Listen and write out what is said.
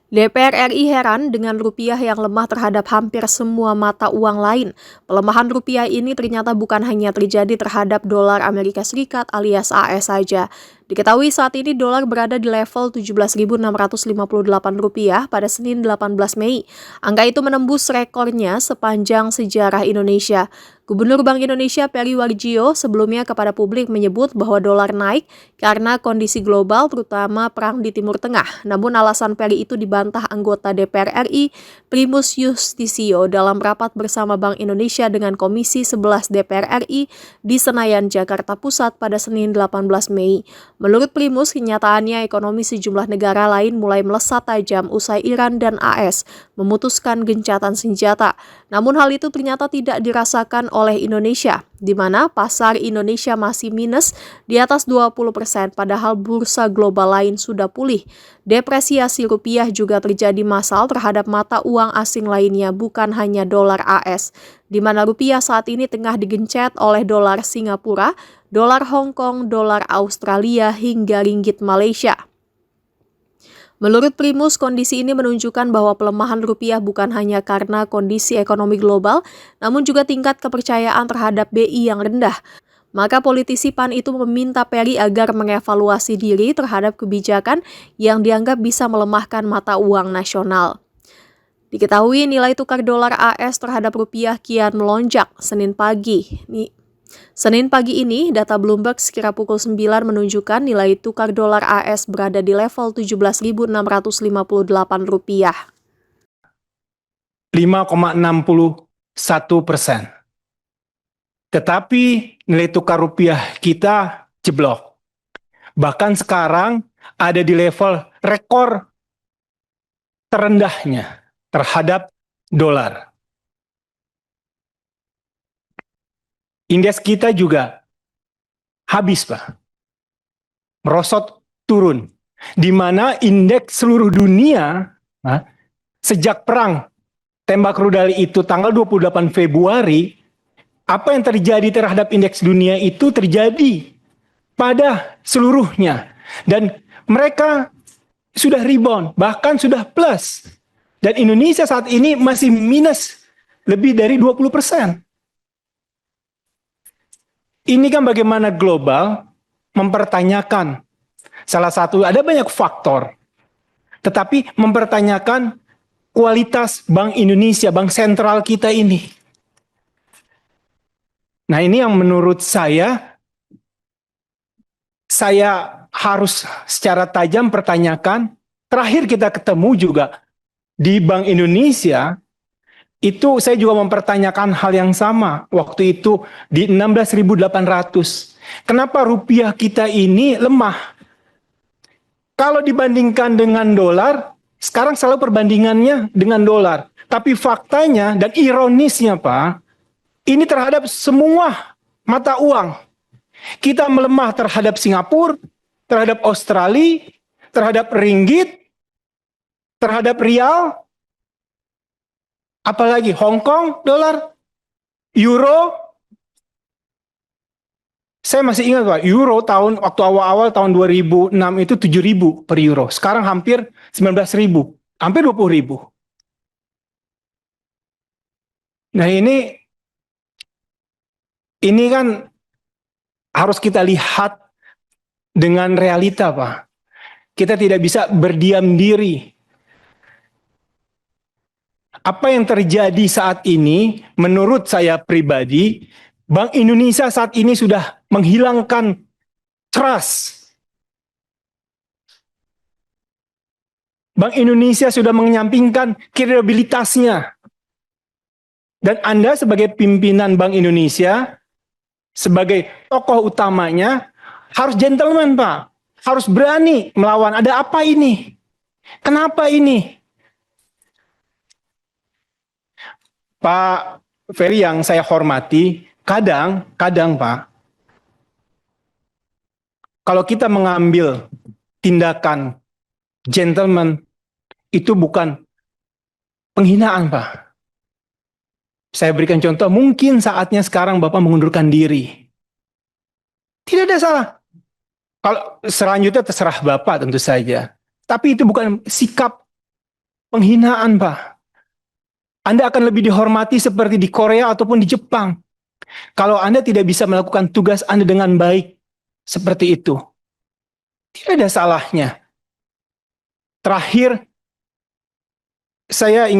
DPR RI heran dengan rupiah yang lemah terhadap hampir semua mata uang lain. Pelemahan rupiah ini ternyata bukan hanya terjadi terhadap dolar Amerika Serikat alias AS saja. Diketahui saat ini dolar berada di level Rp17.658 pada Senin 18 Mei. Angka itu menembus rekornya sepanjang sejarah Indonesia. Gubernur Bank Indonesia Peri Warjio sebelumnya kepada publik menyebut bahwa dolar naik karena kondisi global terutama perang di Timur Tengah. Namun alasan Peri itu dibantah anggota DPR RI Primus Yustisio dalam rapat bersama Bank Indonesia dengan Komisi 11 DPR RI di Senayan, Jakarta Pusat pada Senin 18 Mei. Menurut Primus, kenyataannya ekonomi sejumlah negara lain mulai melesat tajam usai Iran dan AS memutuskan gencatan senjata. Namun hal itu ternyata tidak dirasakan oleh Indonesia, di mana pasar Indonesia masih minus di atas 20%, padahal bursa global lain sudah pulih. Depresiasi rupiah juga terjadi massal terhadap mata uang asing lainnya, bukan hanya dolar AS, di mana rupiah saat ini tengah digencet oleh dolar Singapura, dolar Hong Kong, dolar Australia, hingga ringgit Malaysia. Menurut Primus, kondisi ini menunjukkan bahwa pelemahan rupiah bukan hanya karena kondisi ekonomi global, namun juga tingkat kepercayaan terhadap BI yang rendah. Maka politisi PAN itu meminta Peri agar mengevaluasi diri terhadap kebijakan yang dianggap bisa melemahkan mata uang nasional. Diketahui nilai tukar dolar AS terhadap rupiah kian melonjak Senin pagi. Senin pagi ini, data Bloomberg sekira pukul 9 menunjukkan nilai tukar dolar AS berada di level Rp17.658. 5,61%. Tetapi nilai tukar rupiah kita jeblok. Bahkan sekarang ada di level rekor terendahnya terhadap dolar. Indeks kita juga habis, Pak. Merosot turun. Di mana indeks seluruh dunia sejak perang tembak rudal itu tanggal 28 Februari, apa yang terjadi terhadap indeks dunia itu terjadi pada seluruhnya. Dan mereka sudah rebound, bahkan sudah plus. Dan Indonesia saat ini masih minus lebih dari 20%. Ini kan bagaimana global mempertanyakan. Salah satu, ada banyak faktor. Tetapi mempertanyakan kualitas Bank Indonesia, bank sentral kita ini. Nah, ini yang menurut saya harus secara tajam pertanyakan. Terakhir kita ketemu juga di Bank Indonesia, itu saya juga mempertanyakan hal yang sama. Waktu itu di 16.800. Kenapa rupiah kita ini lemah? Kalau dibandingkan dengan dolar, sekarang selalu perbandingannya dengan dolar. Tapi faktanya dan ironisnya, Pak, ini terhadap semua mata uang. Kita melemah terhadap Singapura, terhadap Australia, terhadap ringgit, terhadap rial, apalagi Hong Kong, dolar, euro. Saya masih ingat, Pak, euro waktu awal-awal tahun 2006 itu 7.000 per euro. Sekarang hampir 19.000, hampir 20.000. Nah, ini kan harus kita lihat dengan realita, Pak. Kita tidak bisa berdiam diri. Apa yang terjadi saat ini, menurut saya pribadi, Bank Indonesia saat ini sudah menghilangkan trust. Bank Indonesia sudah menyampingkan kredibilitasnya. Dan Anda sebagai pimpinan Bank Indonesia, sebagai tokoh utamanya, harus gentleman, Pak. Harus berani melawan. Ada apa ini? Kenapa ini? Pak Ferry yang saya hormati, kadang Pak, kalau kita mengambil tindakan gentleman, itu bukan penghinaan, Pak. Saya berikan contoh, mungkin saatnya sekarang Bapak mengundurkan diri. Tidak ada salah. Kalau selanjutnya terserah Bapak tentu saja. Tapi itu bukan sikap penghinaan, Pak. Anda akan lebih dihormati seperti di Korea ataupun di Jepang. Kalau Anda tidak bisa melakukan tugas Anda dengan baik, seperti itu. Tidak ada salahnya. Terakhir, saya ingin